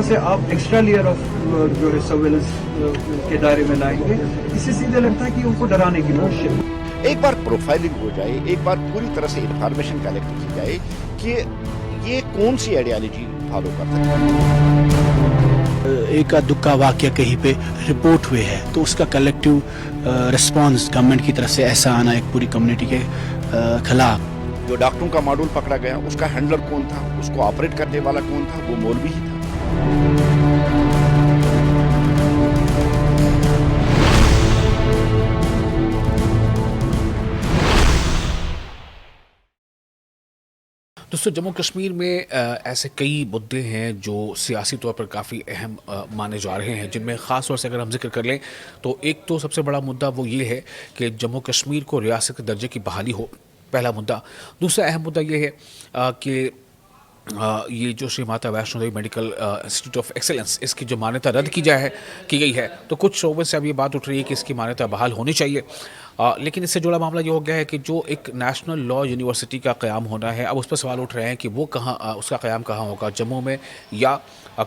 वहाँ से आप एक्स्ट्रा लेयर ऑफ जो है सर्वेलेंस के दायरे में लाएंगे। इससे सीधे लगता है कि उनको डराने की कोशिश। एक बार प्रोफाइलिंग हो जाए, एक बार पूरी तरह से इंफॉर्मेशन कलेक्ट की जाए कि ये कौन सी आइडियोलॉजी फॉलो करता है। एक दुक्का वाक्य कहीं पे रिपोर्ट हुए हैं तो उसका कलेक्टिव रिस्पांस गवर्नमेंट की तरफ से ऐसा आना एक पूरी कम्युनिटी के खिलाफ। जो डॉक्टरों का मॉड्यूल पकड़ा गया, उसका हैंडलर कौन था, उसको ऑपरेट करने वाला कौन था, वो मौलवी ही था। दोस्तों, जम्मू कश्मीर में ऐसे कई मुद्दे हैं जो सियासी तौर पर काफ़ी अहम माने जा रहे हैं, जिनमें ख़ास तौर से अगर हम जिक्र कर लें तो एक तो सबसे बड़ा मुद्दा वो ये है कि जम्मू कश्मीर को रियासत के दर्जे की बहाली हो, पहला मुद्दा। दूसरा अहम मुद्दा ये है कि ये जो Shri Mata Vaishno Devi medical institute of excellence, इसकी जो मान्यता रद्द की गई है, तो कुछ शोबे से अब ये बात उठ रही है कि इसकी मान्यता बहाल होनी चाहिए। लेकिन इससे जुड़ा मामला ये हो गया है कि जो एक नेशनल लॉ यूनिवर्सिटी का क़याम होना है, अब उस पर सवाल उठ रहे हैं कि वो कहाँ उसका क़याम कहाँ होगा, जम्मू में या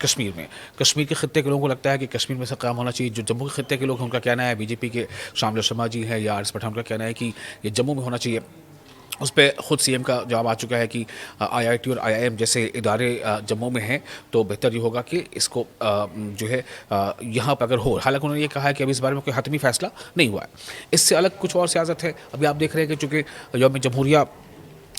कश्मीर में। कश्मीर के खित्ते के लोगों को लगता है कि कश्मीर में से क़याम होना चाहिए। जो जम्मू के खित्ते के लोग हैं उनका कहना है, बीजेपी के शामिल शर्मा जी हैं या आरिफ पठान का कहना है कि ये जम्मू में होना चाहिए। उस पर ख़ुद सीएम का जवाब आ चुका है कि आईआईटी और आईआईएम जैसे इदारे जम्मू में हैं, तो बेहतर ये होगा कि इसको जो है यहाँ पर अगर हो। हालांकि उन्होंने ये कहा है कि अभी इस बारे में कोई हतमी फैसला नहीं हुआ है। इससे अलग कुछ और सियासत है। अभी आप देख रहे हैं कि चूँकि यौम जमहूरिया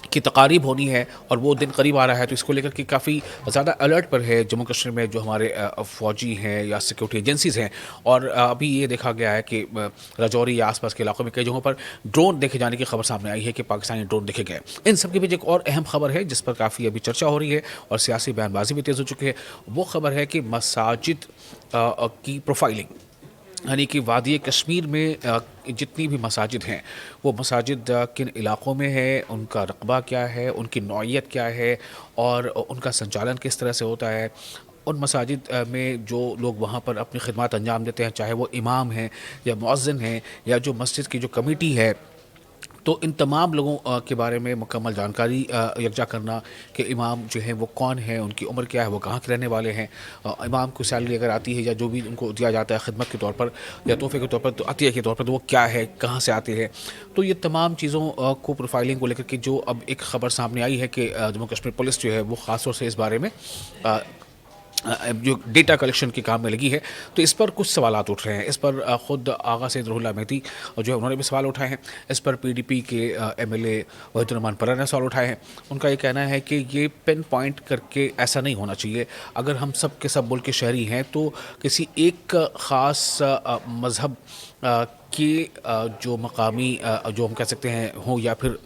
की तकारीब होनी है और वो दिन करीब आ रहा है, तो इसको लेकर के काफ़ी ज़्यादा अलर्ट पर है जम्मू कश्मीर में जो हमारे फ़ौजी हैं या सिक्योरिटी एजेंसीज़ हैं। और अभी ये देखा गया है कि राजौरी या आसपास के इलाकों में कई जगहों पर ड्रोन देखे जाने की खबर सामने आई है कि पाकिस्तानी ड्रोन देखे गए। इन सब के बीच एक और अहम खबर है जिस पर काफ़ी अभी चर्चा हो रही है और सियासी बयानबाजी भी तेज़ हो चुकी है। वो खबर है कि मसाजिद की प्रोफाइलिंग, यानी कि वादी कश्मीर में जितनी भी मसाजिद हैं, वो मसाजिद किन इलाक़ों में है, उनका रकबा क्या है, उनकी नौइयत क्या है और उनका संचालन किस तरह से होता है। उन मसाजिद में जो लोग वहाँ पर अपनी खिदमत अंजाम देते हैं, चाहे वो इमाम हैं या मुअज़्ज़िन हैं या जो मस्जिद की जो कमेटी है, तो इन तमाम लोगों के बारे में मुकम्मल जानकारी यकजा करना कि इमाम जो है वो कौन है, उनकी उम्र क्या है, वो कहाँ के रहने वाले हैं, इमाम को सैलरी अगर आती है या जो भी उनको दिया जाता है खिदमत के तौर पर या तोहफे के तौर पर, तो अतिया के तौर पर, तो वो क्या है, कहाँ से आती है। तो ये तमाम चीज़ों को प्रोफाइलिंग को लेकर के जो अब एक ख़बर सामने आई है कि जम्मू कश्मीर पुलिस जो है वो ख़ास तौर से इस बारे में जो डेटा कलेक्शन के काम में लगी है, तो इस पर कुछ सवालात उठ रहे हैं। इस पर ख़ुद आगा सैयद रुहुल्लाह मेहदी जो है उन्होंने भी सवाल उठाए हैं। इस पर पीडीपी के एमएलए वहीदुर्रहमान परा ने सवाल उठाए हैं। उनका ये कहना है कि ये पिन पॉइंट करके ऐसा नहीं होना चाहिए। अगर हम सब के सब मुल्क के शहरी हैं तो किसी एक ख़ास मज़हब के जो मकामी जो हम कह सकते हैं हों या फिर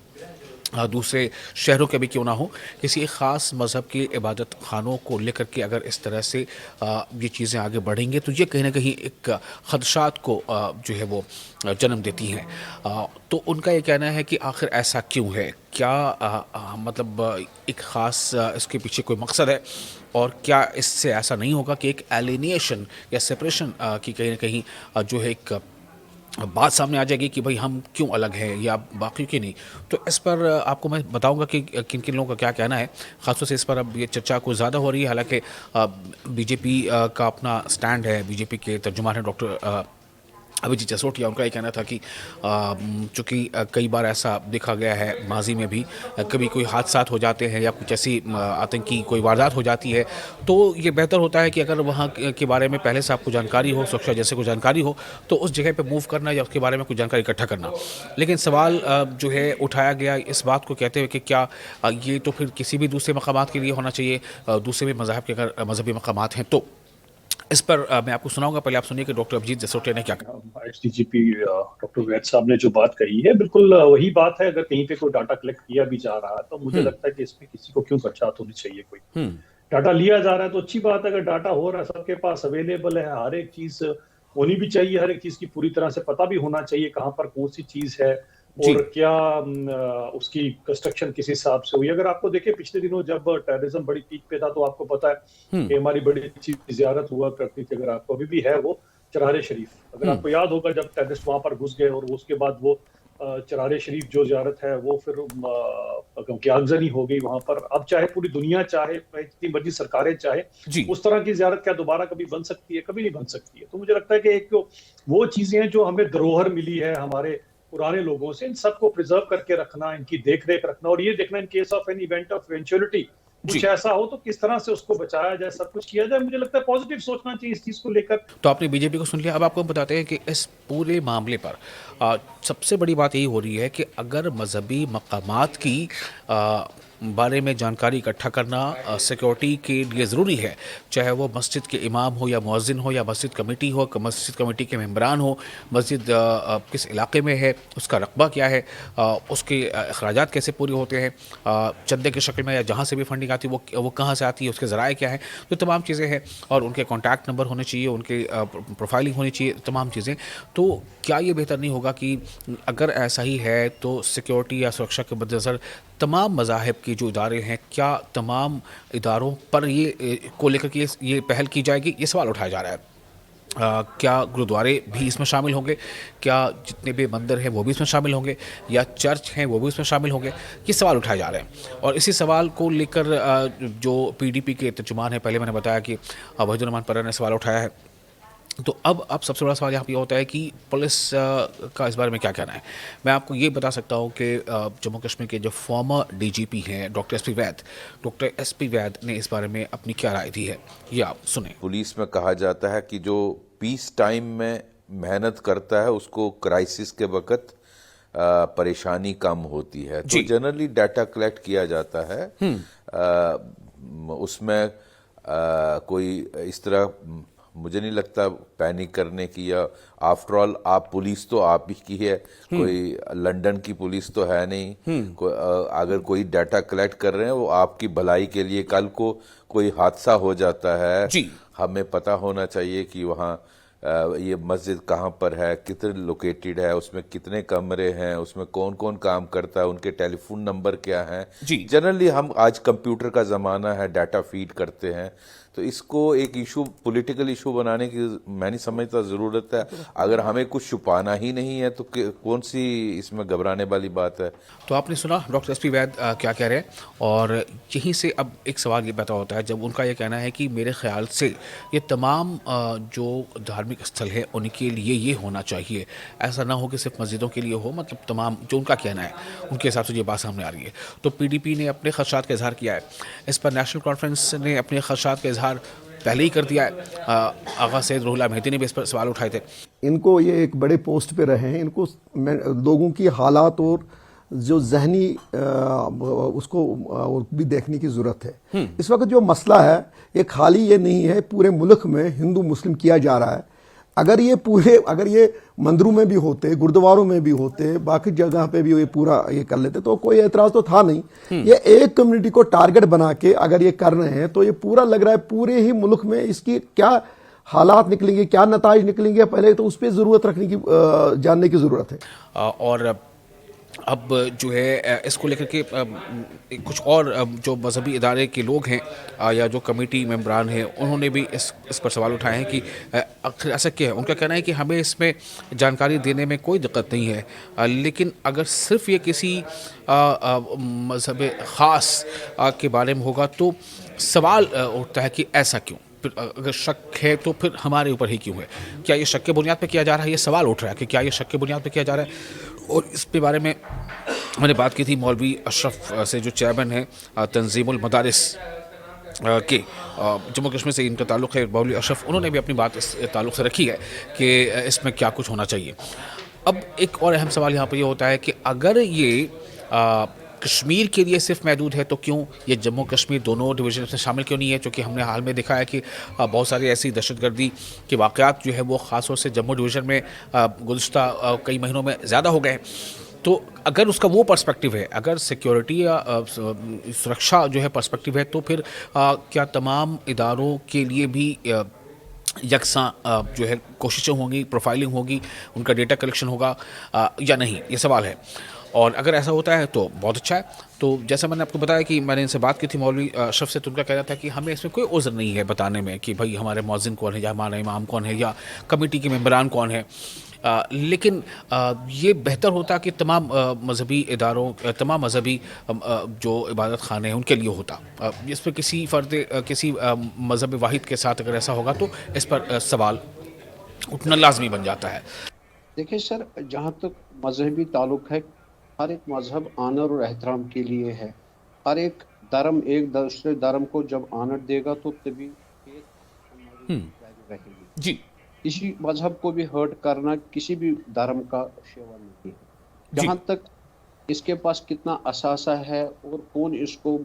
दूसरे शहरों के भी क्यों ना हो, किसी एक ख़ास मज़हब के इबादत खानों को लेकर के अगर इस तरह से ये चीज़ें आगे बढ़ेंगे तो ये कहीं ना कहीं एक ख़दशात को जो है वो जन्म देती हैं। तो उनका ये कहना है कि आखिर ऐसा क्यों है, क्या मतलब एक ख़ास इसके पीछे कोई मकसद है और क्या इससे ऐसा नहीं होगा कि एक एलिनिएशन या सेपरेशन की कहीं ना कहीं जो है एक बात सामने आ जाएगी कि भाई हम क्यों अलग हैं या बाकी की नहीं। तो इस पर आपको मैं बताऊंगा कि किन किन लोगों का क्या कहना है। ख़ासतौर से इस पर अब ये चर्चा कुछ ज़्यादा हो रही है। हालांकि बीजेपी का अपना स्टैंड है, बीजेपी के तर्जुमान हैं डॉक्टर अभिजीत जसरोटिया, उनका ये कहना था कि चूँकि कई बार ऐसा देखा गया है माजी में भी, कभी कोई हादसात हो जाते हैं या कुछ ऐसी आतंकी कोई वारदात हो जाती है, तो ये बेहतर होता है कि अगर वहाँ के बारे में पहले से आपको जानकारी हो, सुरक्षा जैसे को जानकारी हो, तो उस जगह पे मूव करना या उसके बारे में कुछ जानकारी इकट्ठा करना। लेकिन सवाल जो है उठाया गया इस बात को कहते हुए कि क्या ये तो फिर किसी भी दूसरे मकामात के लिए होना चाहिए, दूसरे भी मज़हब के अगर मजहबी मकामात हैं तो। इस पर मैं आपको सुनाऊंगा, पहले आप सुनिए कि डॉक्टर अभिजीत जसरोटिया ने क्या कहा। एसडीजीपी डॉक्टर वैद साहब ने जो बात कही है बिल्कुल वही बात है। अगर कहीं पे कोई डाटा कलेक्ट किया भी जा रहा है तो मुझे लगता है कि इसमें किसी को क्यों खर्चात होनी चाहिए। कोई डाटा लिया जा रहा है तो अच्छी बात है। अगर डाटा हो रहा है, सबके पास अवेलेबल है, हर एक चीज होनी भी चाहिए, हर एक चीज की पूरी तरह से पता भी होना चाहिए कहाँ पर कौन सी चीज है और क्या उसकी कंस्ट्रक्शन किस हिसाब से हुई। अगर आपको देखें पिछले दिनों जब टेररिज्म बड़ी पीक पे था तो आपको पता है कि हमारी बड़ी अच्छी जियारत हुआ करती थी, अगर आपको अभी भी है, वो चरहरे शरीफ। अगर आपको याद होगा जब टेररिस्ट वहां पर घुस गए और उसके बाद वो चरारे शरीफ जो ज़ियारत है वो फिर क्योंकि आगजनी हो गई वहां पर, अब चाहे पूरी दुनिया चाहे, जितनी मर्जी सरकारें चाहे, जी उस तरह की ज़ियारत क्या दोबारा कभी बन सकती है? कभी नहीं बन सकती है। तो मुझे लगता है कि एक वो चीजें हैं जो हमें धरोहर मिली है हमारे पुराने लोगों से, इन सबको प्रिजर्व करके रखना, इनकी देख रेख रखना, और ये देखना in case of an event of eventuality जी। कुछ ऐसा हो तो किस तरह से उसको बचाया जाए, सब कुछ किया जाए। मुझे लगता है पॉजिटिव सोचना चाहिए इस चीज को लेकर। तो आपने बीजेपी को सुन लिया। अब आपको हम बताते हैं कि इस पूरे मामले पर सबसे बड़ी बात यही हो रही है कि अगर मजहबी मकामात की बारे में जानकारी इकट्ठा करना सिक्योरिटी के लिए ज़रूरी है, चाहे वो मस्जिद के इमाम हो या मुअज्जिन हो या मस्जिद कमेटी हो, मस्जिद कमेटी के मेंबरान हो, मस्जिद किस इलाके में है, उसका रकबा क्या है, उसके अखराजात कैसे पूरे होते हैं, चंदे की शक्ल में या जहाँ से भी फंडिंग आती है वो कहाँ से आती है, उसके ज़राए क्या है, तो तमाम चीज़ें हैं, और उनके कॉन्टैक्ट नंबर होने चाहिए, उनके प्रोफाइलिंग होनी चाहिए, तमाम चीज़ें। तो क्या ये बेहतर नहीं होगा कि अगर ऐसा ही है तो सिक्योरिटी या सुरक्षा के मद्देनज़र तमाम मज़ाहिब के जो इदारे हैं, क्या तमाम इदारों पर ये को लेकर के ये पहल की जाएगी? ये सवाल उठाया जा रहा है। क्या गुरुद्वारे भी इसमें शामिल होंगे? क्या जितने भी मंदिर हैं वो भी इसमें शामिल होंगे, या चर्च हैं वो भी इसमें शामिल होंगे? ये सवाल उठाए जा रहे हैं। और इसी सवाल को लेकर जो पीडीपी के तर्जुमान हैं, पहले मैंने बताया कि वहीदुर रहमान पर्रा ने सवाल उठाया है, तो अब सबसे बड़ा सवाल यहाँ पे होता है कि पुलिस का इस बारे में क्या कहना है। मैं आपको ये बता सकता हूँ कि जम्मू कश्मीर के जो फॉर्मर डीजीपी हैं डॉक्टर एसपी वैद ने इस बारे में अपनी क्या राय दी है, ये आप सुने। पुलिस में कहा जाता है कि जो पीस टाइम में मेहनत करता है उसको क्राइसिस के वक्त परेशानी कम होती है, तो जनरली डाटा कलेक्ट किया जाता है। उसमें कोई इस तरह मुझे नहीं लगता पैनिक करने की, या आफ्टर ऑल आप पुलिस तो आप ही की है, कोई लंदन की पुलिस तो है नहीं। अगर कोई डाटा कलेक्ट कर रहे हैं वो आपकी भलाई के लिए, कल को कोई हादसा हो जाता है, हमें पता होना चाहिए कि वहाँ ये मस्जिद कहाँ पर है, कितने लोकेटेड है, उसमें कितने कमरे हैं, उसमें कौन कौन काम करता है, उनके टेलीफोन नंबर क्या हैं। जनरली हम आज कंप्यूटर का ज़माना है, डाटा फीड करते हैं, तो इसको एक इशू, पॉलिटिकल इशू बनाने की मैं नहीं समझता ज़रूरत है। अगर हमें कुछ छुपाना ही नहीं है तो कौन सी इसमें घबराने वाली बात है। तो आपने सुना डॉक्टर एसपी वैद क्या कह रहे हैं, और यहीं से अब एक सवाल ये पैदा होता है जब उनका ये कहना है कि मेरे ख्याल से ये तमाम जो धार्मिक स्थल है उनके लिए ये होना चाहिए, ऐसा ना हो कि सिर्फ मस्जिदों के लिए हो, मतलब तमाम जो उनका कहना है उनके हिसाब से ये बात सामने आ रही है। तो पीडीपी ने अपने खदशात का इजहार किया है, इस पर नेशनल कॉन्फ्रेंस ने अपने खदशात का इजहार पहले ही कर दिया है। आगा सैयद रुहुल्लाह मेहदी ने भी इस पर सवाल उठाए थे। इनको ये एक बड़े पोस्ट पे रहे हैं, इनको लोगों की हालात और जो जहनी उसको भी देखने की जरूरत है। इस वक्त जो मसला है ये खाली ये नहीं है, पूरे मुल्क में हिंदू मुस्लिम किया जा रहा है। अगर ये मंदिरों में भी होते, गुरुद्वारों में भी होते, बाकी जगह पे भी ये पूरा ये कर लेते तो कोई एतराज तो था नहीं। ये एक कम्युनिटी को टारगेट बना के अगर ये कर रहे हैं तो ये पूरा लग रहा है पूरे ही मुल्क में इसकी क्या हालात निकलेंगे, क्या नताइज निकलेंगे, पहले तो उस पर जरूरत रखने की जानने की जरूरत है। और अब जो है इसको लेकर के कुछ और जो मजहबी इदारे के लोग हैं या जो कमेटी मेंबरान हैं उन्होंने भी इस पर सवाल उठाए हैं कि आखिर ऐसा क्या है। उनका कहना है कि हमें इसमें जानकारी देने में कोई दिक्कत नहीं है, लेकिन अगर सिर्फ ये किसी मजहब ख़ास के बारे में होगा तो सवाल उठता है कि ऐसा क्यों। अगर शक है तो फिर हमारे ऊपर ही क्यों है, क्या ये शक के बुनियाद पे किया जा रहा है, ये सवाल उठ रहा है कि क्या ये शक के बुनियाद पे किया जा रहा है। और इस पे बारे में मैंने बात की थी मौलवी अशरफ से जो चेयरमैन है तंजीमुल मदारिस के जम्मू कश्मीर से इनका ताल्लुक़ है, मौलवी अशरफ, उन्होंने भी अपनी बात इस ताल्लुक़ से रखी है कि इसमें क्या कुछ होना चाहिए। अब एक और अहम सवाल यहाँ पर ये होता है कि अगर ये कश्मीर के लिए सिर्फ महदूद है तो क्यों ये जम्मू कश्मीर दोनों डिवीजन में शामिल क्यों नहीं है, क्योंकि हमने हाल में देखा है कि बहुत सारी ऐसी दहशतगर्दी के वाक़यात जो है वो ख़ास तौर से जम्मू डिवीज़न में गुज़श्ता कई महीनों में ज़्यादा हो गए। तो अगर उसका वो पर्सपेक्टिव है, अगर सिक्योरिटी या सुरक्षा जो है पर्सपेक्टिव है, तो फिर क्या तमाम इदारों के लिए भी यकसा जो है कोशिशें होंगी, प्रोफाइलिंग होगी, उनका डेटा कलेक्शन होगा या नहीं, ये सवाल है। और अगर ऐसा होता है तो बहुत अच्छा है। तो जैसा मैंने आपको बताया कि मैंने इनसे बात की थी मौलवी अशरफ से, तो उनका कहना था कि हमें इसमें कोई उज़्र नहीं है बताने में कि भाई हमारे मौज़िन कौन है या हमारा इमाम कौन है या कमेटी के मेंबरान कौन है। लेकिन ये बेहतर होता कि तमाम मजहबी इदारों, तमाम मजहबी जो इबादत खाने हैं उनके लिए होता। इस पर किसी किसी मजहब वाहिद के साथ अगर ऐसा होगा तो इस पर सवाल उठना लाजमी बन जाता है। देखिए सर, जहाँ तक मजहबी ताल्लुक है, हर एक मजहब आनर और एहतराम के लिए है। हर एक धर्म एक दूसरे धर्म को जब आनर देगा तो तभी रहेगी जी। किसी मजहब को भी हर्ट करना किसी भी धर्म का सेवा नहीं है। जहाँ तक इसके पास कितना असासा है और कौन इसको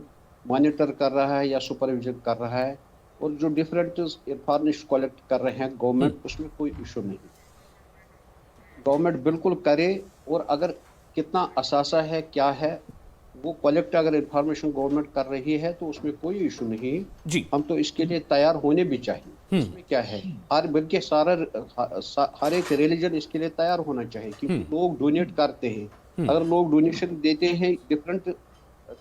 मॉनिटर कर रहा है या सुपरविजन कर रहा है, और जो डिफरेंट इंफॉर्मेशन कलेक्ट कर रहे हैं गवर्नमेंट, उसमें कोई इशू नहीं। गवर्नमेंट बिल्कुल करे, और अगर कितना असासा है क्या है वो कलेक्ट अगर इंफॉर्मेशन गवर्नमेंट कर रही है तो उसमें कोई इशू नहीं जी। हम तो इसके लिए तैयार होने भी चाहिए। इसमें क्या है, बल्कि हर एक रिलीजन इसके लिए तैयार होना चाहिए, क्योंकि लोग डोनेट करते हैं। अगर लोग डोनेशन देते हैं डिफरेंट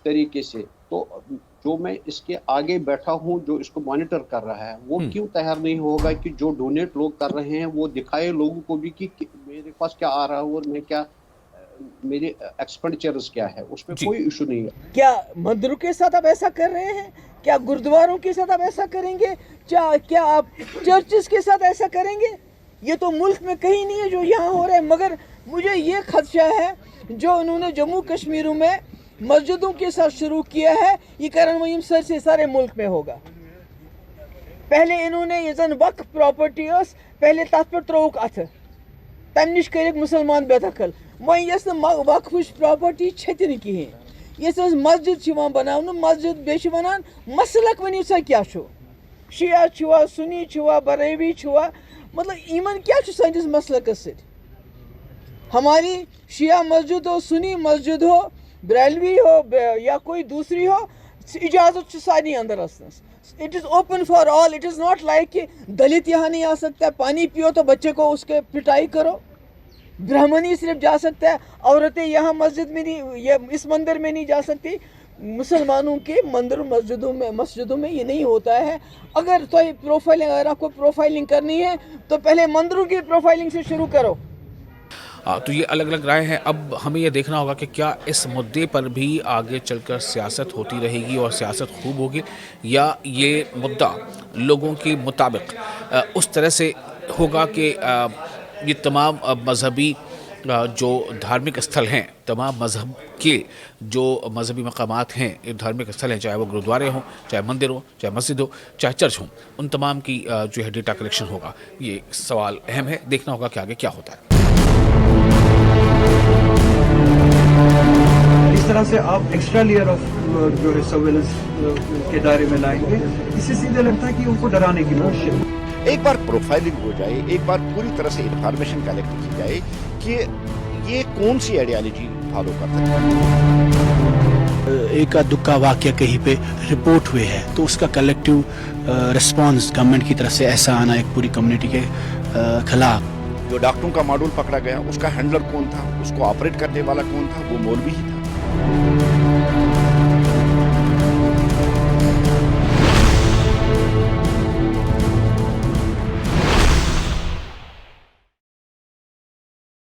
तरीके से, तो जो मैं इसके आगे बैठा हूँ जो इसको मॉनिटर कर रहा है वो क्यों तैयार नहीं होगा कि जो डोनेट लोग कर रहे हैं वो दिखाए लोगों को भी कि मेरे पास क्या आ रहा है और मैं क्या, मेरे एक्सपेंडिचर्स क्या है, उसमें कोई इशू नहीं है। क्या मंदिरों के साथ आप ऐसा कर रहे हैं? क्या गुरुद्वारों के साथ आप ऐसा करेंगे? क्या आप चर्चेस के साथ ऐसा करेंगे? ये तो मुल्क में कहीं नहीं है जो यहाँ हो रहा है। मगर मुझे ये खदशा है जो उन्होंने जम्मू कश्मीर में मस्जिदों के साथ शुरू किया है, ये करण वहीम सर से सारे मुल्क में होगा। पहले इन्होंने ये जन वक्फ प्रॉपर्टी पहले तथ पे त्रोक अथ तम नश कर मुसलमान बेदखल, वही यस वक्फ प्रॉपर्टी छतिन कहें। यस मस्जिद बनावन, मस्जिद बेच वनान मसलक वनियो सा क्या छो, शिया छुआ, सुन्नी छुआ, बरेवी छुआ, मतलब ईमन क्या छो सानिस मसलकस सित। हमारी शिया मस्जिद हो, सुन्नी मस्जिद हो, ब्रेलवी हो या कोई दूसरी हो, इजाज़त सारी अंदर असनस। It is open for all. It is not like कि दलित यहाँ नहीं आ सकता है, पानी पियो तो बच्चे को उसके पिटाई करो। ब्राह्मण ही सिर्फ जा सकता है, औरतें यहाँ मस्जिद में नहीं, ये इस मंदिर में नहीं जा सकती। मुसलमानों के मंदिर मस्जिदों में ये नहीं होता है। अगर तो प्रोफाइलिंग, अगर आपको प्रोफाइलिंग करनी है तो पहले मंदिरों की प्रोफाइलिंग से शुरू करो। तो ये अलग अलग राय हैं। अब हमें यह देखना होगा कि क्या इस मुद्दे पर भी आगे चलकर सियासत होती रहेगी और सियासत खूब होगी, या ये मुद्दा लोगों के मुताबिक उस तरह से होगा कि ये तमाम मजहबी जो धार्मिक स्थल हैं, तमाम मजहब के जो मजहबी मकामात हैं, ये धार्मिक स्थल हैं, चाहे वो गुरुद्वारे हों, चाहे मंदिर हो, चाहे मस्जिद हो, चाहे चर्च हों, उन तमाम की जो है डेटा कलेक्शन होगा। ये सवाल अहम है, देखना होगा कि आगे क्या होता है। इस तरह से आप एक्स्ट्रा लेयर ऑफ जो है सर्वेलेंस के दायरे में लाएंगे, इससे सीधे लगता है कि उनको डराने की कोशिश। एक बार प्रोफाइलिंग हो जाए, एक बार पूरी तरह से इंफॉर्मेशन कलेक्ट की जाए कि ये कौन सी आइडियोलॉजी फॉलो करता है। एक दुक्का वाकया कहीं पे रिपोर्ट हुए हैं तो उसका कलेक्टिव रिस्पांस गवर्नमेंट की तरफ से ऐसा आना एक पूरी कम्युनिटी के खिलाफ। जो डॉक्टरों का मॉड्यूल पकड़ा गया उसका हैंडलर कौन था, उसको ऑपरेट करने वाला कौन था, वो मौलवी ही था।